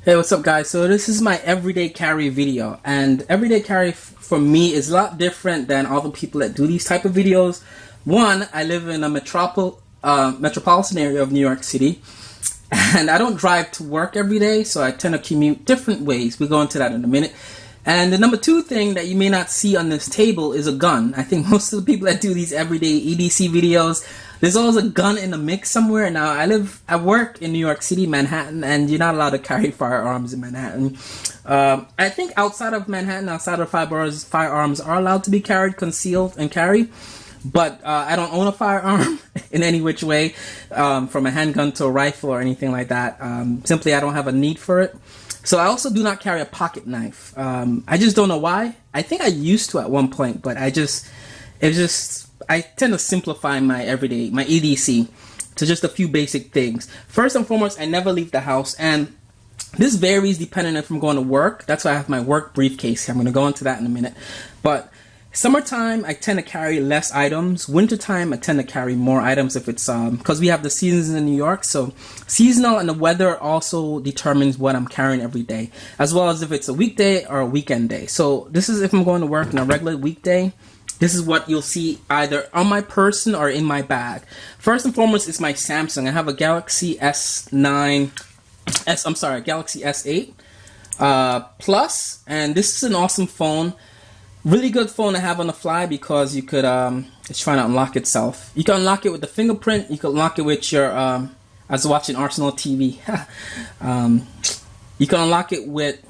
Hey, what's up guys? So this is my everyday carry video, and everyday carry for me is a lot different than all the people that do these type of videos. One, I live in a metropolitan area of New York City, and I don't drive to work every day, so I tend to commute different ways. We'll go into that in a minute. And the number two thing that you may not see on this table is a gun. I think most of the people that do these everyday EDC videos, there's always a gun in the mix somewhere. Now, I work in New York City, Manhattan, and you're not allowed to carry firearms in Manhattan. I think outside of Manhattan, outside of firearms are allowed to be carried, concealed, and carried. But I don't own a firearm in any which way, from a handgun to a rifle or anything like that. Simply, I don't have a need for it. So I also do not carry a pocket knife. I just don't know why. I think I used to at one point, but I tend to simplify my EDC to just a few basic things. First and foremost, I never leave the house, and this varies depending if I'm going to work. That's why I have my work briefcase here. I'm going to go into that in a minute. But summertime, I tend to carry less items. Wintertime, I tend to carry more items if it's because we have the seasons in New York. So seasonal and the weather also determines what I'm carrying every day, as well as if it's a weekday or a weekend day. So this is if I'm going to work on a regular weekday. This is what you'll see either on my person or in my bag. First and foremost is my Samsung. I have a Galaxy Galaxy S8 Plus, and this is an awesome phone. Really good phone to have on the fly because you could, it's trying to unlock itself. You can unlock it with the fingerprint. You can unlock it with your, I was watching Arsenal TV. You can unlock it with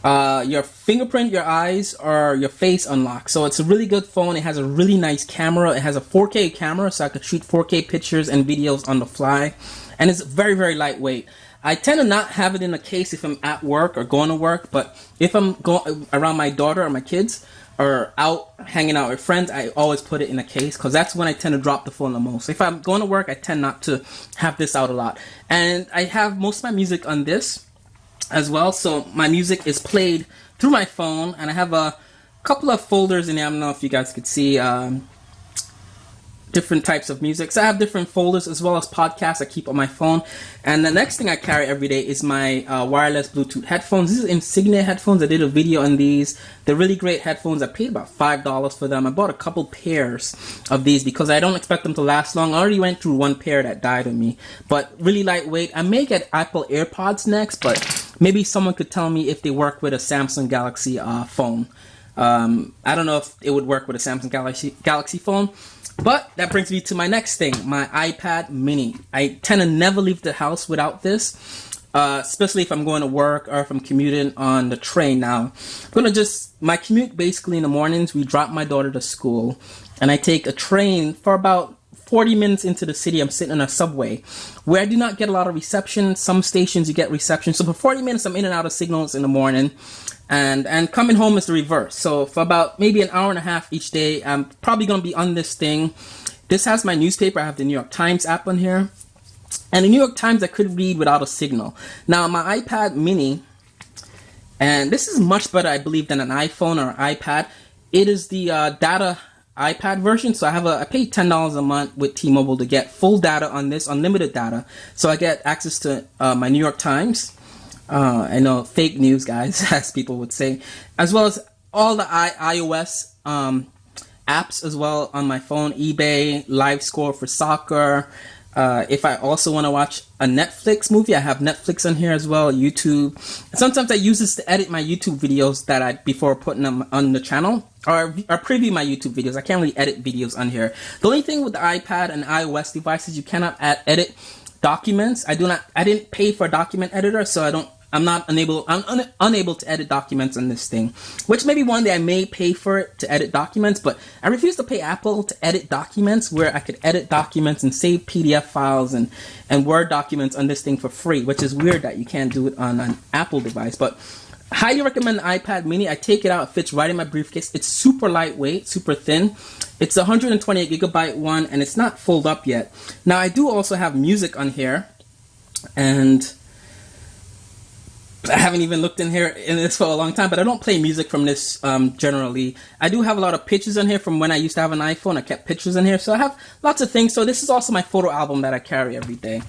your fingerprint, your eyes, or your face unlock. So it's a really good phone. It has a really nice camera. It has a 4K camera, so I could shoot 4K pictures and videos on the fly. And it's very, very lightweight. I tend to not have it in a case if I'm at work or going to work, but if I'm going around my daughter or my kids or out hanging out with friends, I always put it in a case because that's when I tend to drop the phone the most. If I'm going to work, I tend not to have this out a lot. And I have most of my music on this as well, so my music is played through my phone, and I have a couple of folders in there. I don't know if you guys could see different types of music. So I have different folders as well as podcasts I keep on my phone. And the next thing I carry every day is my wireless Bluetooth headphones. These are Insignia headphones. I did a video on these. They're really great headphones. I paid about $5 for them. I bought a couple pairs of these because I don't expect them to last long. I already went through one pair that died on me, but really lightweight. I may get Apple AirPods next, but maybe someone could tell me if they work with a Samsung Galaxy phone. I don't know if it would work with a Samsung Galaxy phone. But that brings me to my next thing, my iPad mini. I tend to never leave the house without this, especially if I'm going to work or if I'm commuting on the train. Now, my commute basically in the mornings, we drop my daughter to school, and I take a train for about 40 minutes into the city. I'm sitting in a subway where I do not get a lot of reception. Some stations you get reception. So for 40 minutes, I'm in and out of signals in the morning. And coming home is the reverse. So for about maybe an hour and a half each day, I'm probably going to be on this thing. This has my newspaper. I have the New York Times app on here. And the New York Times I could read without a signal. Now my iPad mini, and this is much better I believe than an iPhone or iPad. It is the data iPad version. So I pay $10 a month with T-Mobile to get full data on this, unlimited data. So I get access to my New York Times. I know, fake news, guys, as people would say, as well as all the iOS apps as well on my phone, eBay, Live Score for soccer. If I also want to watch a Netflix movie, I have Netflix on here as well, YouTube. And sometimes I use this to edit my YouTube videos before putting them on the channel, or preview my YouTube videos. I can't really edit videos on here. The only thing with the iPad and iOS devices, you cannot edit documents. I didn't pay for a document editor, so I'm unable to edit documents on this thing, which maybe one day I may pay for it to edit documents, but I refuse to pay Apple to edit documents where I could edit documents and save PDF files and Word documents on this thing for free, which is weird that you can't do it on an Apple device. But highly recommend the iPad mini. I take it out, it fits right in my briefcase. It's super lightweight, super thin. It's a 128 gigabyte one, and it's not fold up yet. Now I do also have music on here, and I haven't even looked in this for a long time, but I don't play music from this generally. I do have a lot of pictures in here from when I used to have an iPhone. I kept pictures in here, so I have lots of things. So this is also my photo album that I carry every day.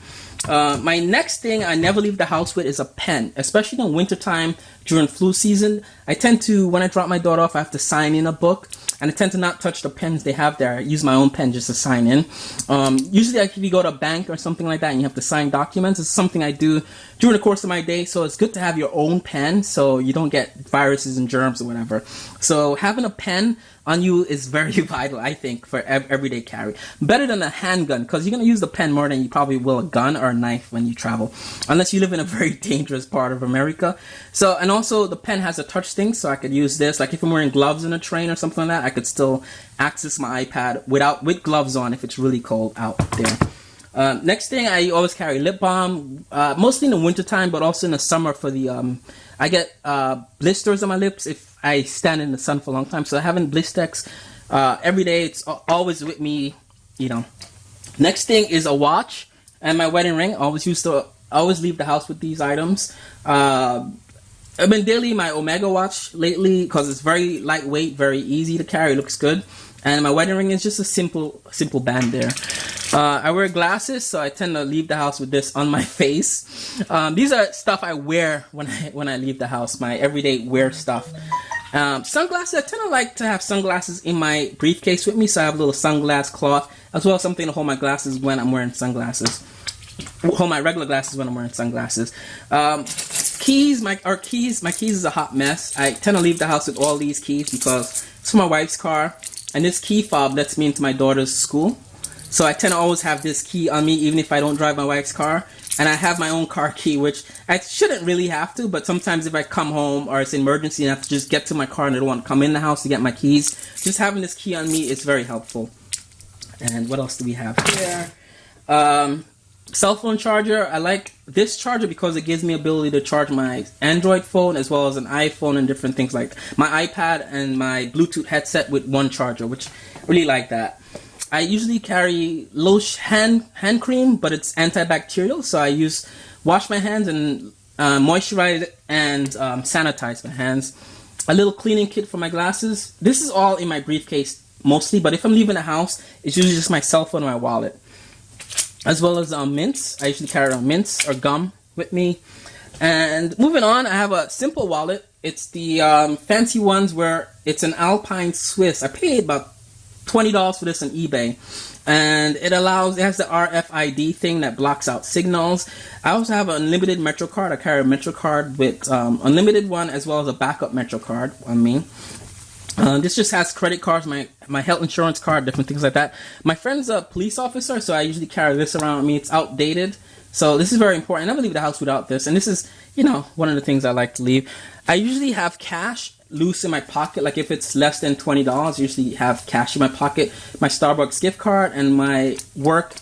My next thing I never leave the house with is a pen, especially in wintertime during flu season. I tend to, when I drop my daughter off, I have to sign in a book. And I tend to not touch the pens they have there. I use my own pen just to sign in. Usually, like if you go to a bank or something like that and you have to sign documents, it's something I do during the course of my day. So it's good to have your own pen so you don't get viruses and germs or whatever. So having a pen on you is very vital, I think, for everyday carry. Better than a handgun, because you're going to use the pen more than you probably will a gun or a knife when you travel, unless you live in a very dangerous part of America. So, and also the pen has a touch thing, so I could use this. Like if I'm wearing gloves in a train or something like that, I could still access my iPad with gloves on if it's really cold out there. Next thing, I always carry lip balm, mostly in the wintertime, but also in the summer for the, I get blisters on my lips if I stand in the sun for a long time. So having Blistex every day, it's always with me, you know. Next thing is a watch and my wedding ring. I always leave the house with these items. I've been daily my Omega watch lately because it's very lightweight, very easy to carry, looks good. And my wedding ring is just a simple band there. I wear glasses, so I tend to leave the house with this on my face. These are stuff I wear when I leave the house, my everyday wear stuff. Sunglasses, I tend to like to have sunglasses in my briefcase with me, so I have a little sunglass cloth, as well as something to hold my glasses when I'm wearing sunglasses. Hold my regular glasses when I'm wearing sunglasses. Keys, my keys is a hot mess. I tend to leave the house with all these keys because it's for my wife's car, and this key fob lets me into my daughter's school. So I tend to always have this key on me even if I don't drive my wife's car. And I have my own car key, which I shouldn't really have to, but sometimes if I come home or it's an emergency and I have to just get to my car and I don't want to come in the house to get my keys, just having this key on me is very helpful. And what else do we have here? Cell phone charger. I like this charger because it gives me ability to charge my Android phone as well as an iPhone and different things like my iPad and my Bluetooth headset with one charger, which I really like that. I usually carry hand cream, but it's antibacterial, so I wash my hands and moisturize and sanitize my hands. A little cleaning kit for my glasses. This is all in my briefcase mostly, but if I'm leaving the house, it's usually just my cell phone or my wallet. As well as mints. I usually carry around mints or gum with me. And moving on, I have a simple wallet. It's the fancy ones where it's an Alpine Swiss. I paid about $20 for this on eBay, and it has the RFID thing that blocks out signals. I also have an unlimited Metro card. I carry a Metro card with unlimited one as well as a backup Metro card on me. This just has credit cards, my health insurance card, different things like that. My friend's a police officer, so I usually carry this around with me. It's outdated, so this is very important. I never leave the house without this, and this is, one of the things I like to leave. I usually have cash loose in my pocket. Like if it's less than $20, I usually have cash in my pocket, my Starbucks gift card, and my work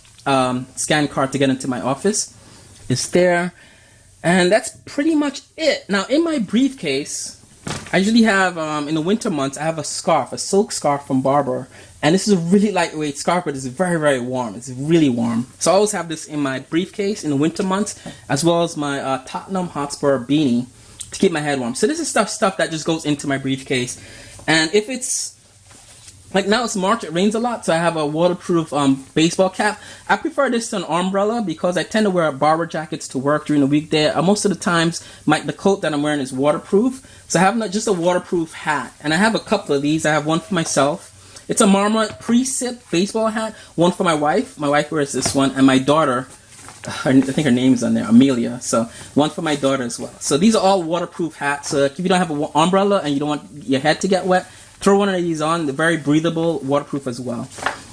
scan card to get into my office is there. And that's pretty much it. Now in my briefcase, I usually have, in the winter months, I have a silk scarf from Barber. And this is a really lightweight scarf, but it's very, very warm. It's really warm. So I always have this in my briefcase in the winter months, as well as my Tottenham Hotspur beanie to keep my head warm. So this is stuff that just goes into my briefcase. And if it's, like now it's March, it rains a lot, so I have a waterproof baseball cap. I prefer this to an umbrella because I tend to wear Barber jackets to work during the weekday. Most of the times, the coat that I'm wearing is waterproof. So I have just a waterproof hat. And I have a couple of these. I have one for myself. It's a Marmot pre-sip baseball hat. One for my wife. My wife wears this one. And my daughter, I think her name's on there, Amelia. So one for my daughter as well. So these are all waterproof hats. So if you don't have an umbrella and you don't want your head to get wet, throw one of these on. They're very breathable, waterproof as well.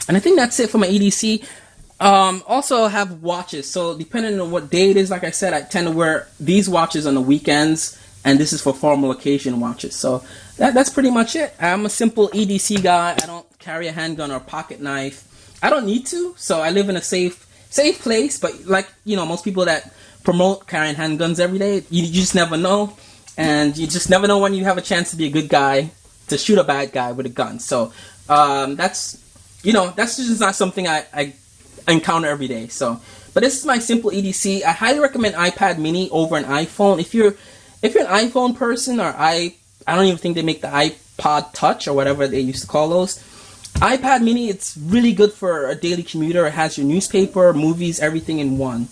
And I think that's it for my EDC. Also have watches. So depending on what day it is, like I said, I tend to wear these watches on the weekends. And this is for formal occasion watches. So that's pretty much it. I'm a simple EDC guy. I don't carry a handgun or a pocket knife. I don't need to. So I live in a safe place. But like, most people that promote carrying handguns every day, you just never know. And you just never know when you have a chance to be a good guy, to shoot a bad guy with a gun. So that's just not something I encounter every day. So, but this is my simple EDC. I highly recommend iPad mini over an iPhone. If you're if you're an iPhone person, or I don't even think they make the iPod Touch or whatever they used to call those. iPad Mini, it's really good for a daily commuter. It has your newspaper, movies, everything in one.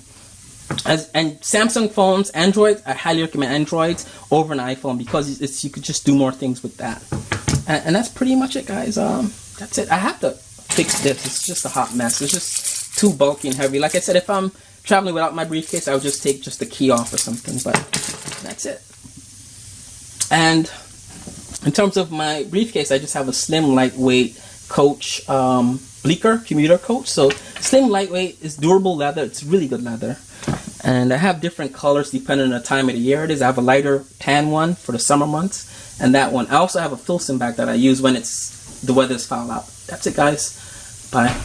And Samsung phones, Android, I highly recommend Androids over an iPhone because you could just do more things with that. And that's pretty much it, guys. That's it. I have to fix this. It's just a hot mess. It's just too bulky and heavy. Like I said, if I'm traveling without my briefcase, I would just take just the key off or something. But that's it. And in terms of my briefcase, I just have a slim, lightweight Coach Bleecker Commuter Coach. So slim, lightweight, it's durable leather. It's really good leather. And I have different colors depending on the time of the year it is. I have a lighter tan one for the summer months, and that one. I also have a Filson bag that I use when the weather's foul out. That's it, guys. Bye.